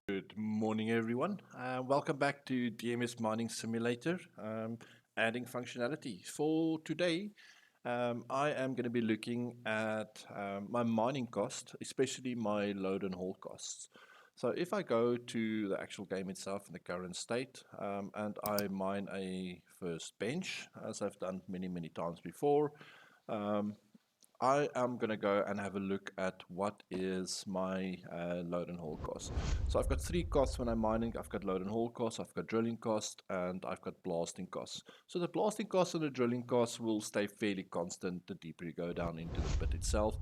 Good morning, everyone. Welcome back to DMS Mining Simulator, adding functionality. For today, I am going to be looking at my mining cost, especially my load and haul costs. So if I go to the actual game itself in the current state, and I mine a first bench, as I've done many times before, um, I am going to go and have a look at what is my load and haul cost. So I've got three costs when I'm mining. I've got load and haul costs, I've got drilling cost, and I've got blasting costs. So the blasting costs and the drilling costs will stay fairly constant the deeper you go down into the pit itself.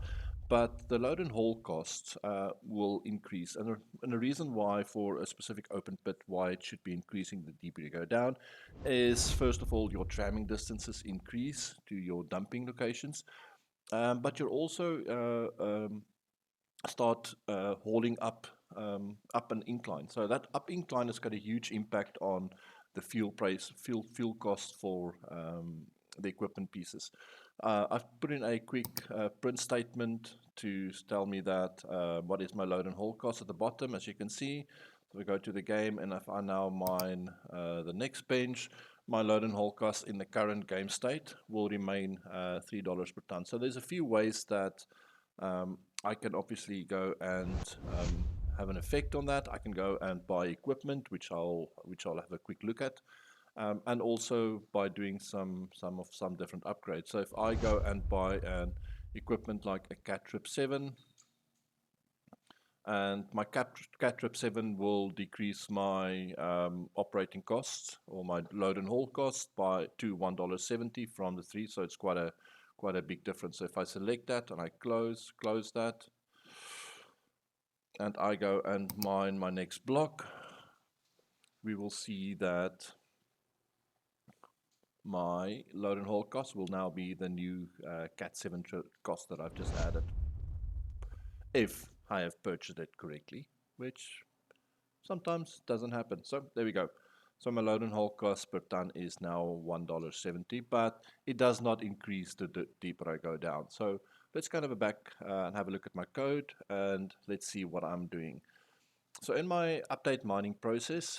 But the load and haul costs will increase. And the reason why for a specific open pit, why it should be increasing the deeper you go down, is first of all, your tramming distances increase to your dumping locations. But you're also start hauling up an incline. So that up incline has got a huge impact on the fuel price, fuel cost for the equipment pieces. I've put in a quick print statement to tell me that what is my load and haul cost at the bottom, as you can see. So we go to the game, and if I now mine the next bench, my load and haul cost in the current game state will remain $3 per ton. So there's a few ways that I can obviously go and have an effect on that. I can go and buy equipment, which I'll have a quick look at, and also by doing some different upgrades. So if I go and buy an equipment like a Catrip 7, and my Catrip 7 will decrease my operating costs or my load and haul cost by to $1.70 from the 3, so it's quite a big difference. So if I select that and I close that, and I go and mine my next block, we will see that my load and haul cost will now be the new Cat 7 cost that I've just added, if I have purchased it correctly, which sometimes doesn't happen. So there we go. So my load and haul cost per ton is now $1.70, but it does not increase the deeper I go down. So let's kind of go back and have a look at my code, and let's see what I'm doing. So in my update mining process,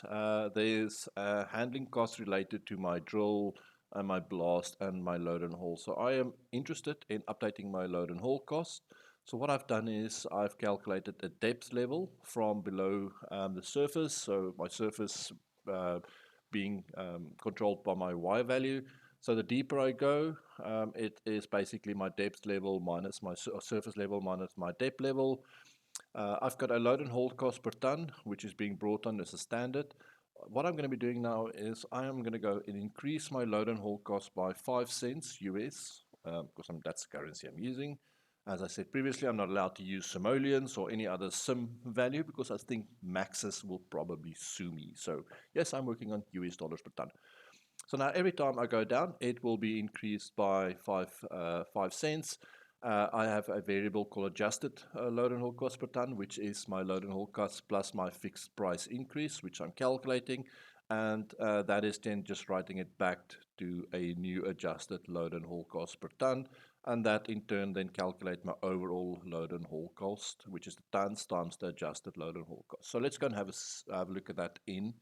there's handling costs related to my drill and my blast and my load and haul. So I am interested in updating my load and haul cost. So what I've done is I've calculated a depth level from below the surface. So my surface being controlled by my Y value. So the deeper I go, it is basically my depth level minus my surface level minus my depth level. I've got a load and haul cost per ton, which is being brought on as a standard. What I'm going to be doing now is I am going to go and increase my load and haul cost by 5 cents US, because that's the currency I'm using. As I said previously, I'm not allowed to use simoleons or any other sim value because I think Maxis will probably sue me. So yes, I'm working on US dollars per ton. So now every time I go down, it will be increased by 5 cents. I have a variable called adjusted load and haul cost per ton, which is my load and haul cost plus my fixed price increase, which I'm calculating. And that is then just writing it back to a new adjusted load and haul cost per ton. And that in turn then calculate my overall load and haul cost, which is the tons times the adjusted load and haul cost. So let's go and have a look at that in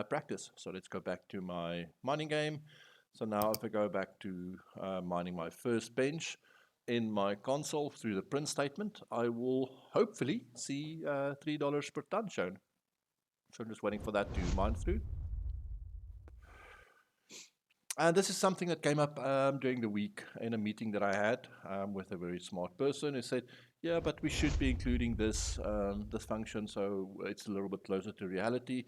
practice. So let's go back to my mining game. So now if I go back to mining my first bench, in my console through the print statement, I will hopefully see $3 per ton shown. So I'm just waiting for that to mine through. And this is something that came up during the week in a meeting that I had with a very smart person who said, yeah, but we should be including this this function so it's a little bit closer to reality.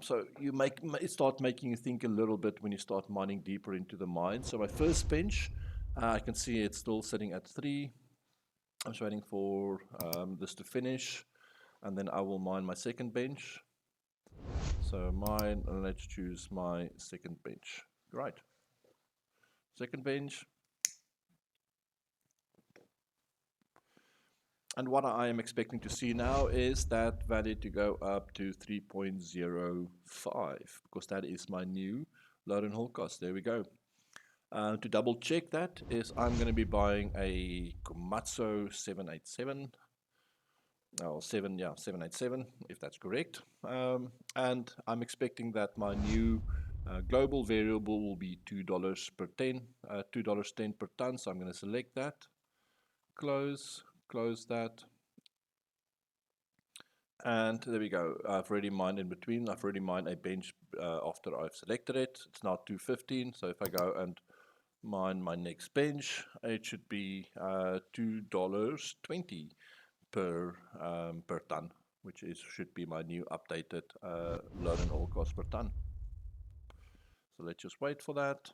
So it start making you think a little bit when you start mining deeper into the mine. So my first bench, I can see it's still sitting at 3. I'm just waiting for this to finish, and then I will mine my second bench. So mine, let's choose my second bench. Right. Second bench. And what I am expecting to see now is that value to go up to 3.05 because that is my new load and haul cost. There we go. To double check that is I'm going to be buying a Komatsu 787. Oh, 787, if that's correct. And I'm expecting that my new global variable will be $2 per 10, $2.10 per ton. So I'm going to select that, close that. And there we go. I've already mined in between. I've already mined a bench after I've selected it. It's now 215. So if I go and mine my next bench, it should be $2.20 per ton, which should be my new updated load and haul cost per ton. So let's just wait for that.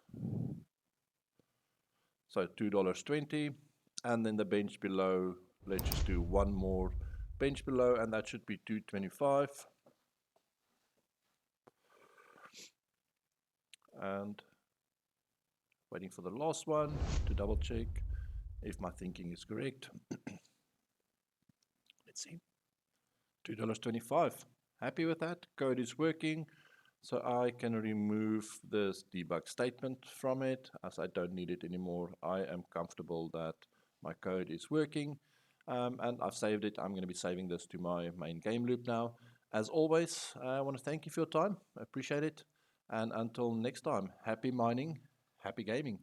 So $2.20, and then the bench below, let's just do one more bench below, and that should be $2.25. And waiting for the last one to double check if my thinking is correct. Let's see. $2.25. Happy with that. Code is working. So I can remove this debug statement from it as I don't need it anymore. I am comfortable that my code is working. And I've saved it. I'm going to be saving this to my main game loop now. As always, I want to thank you for your time. I appreciate it. And until next time, happy mining, happy gaming.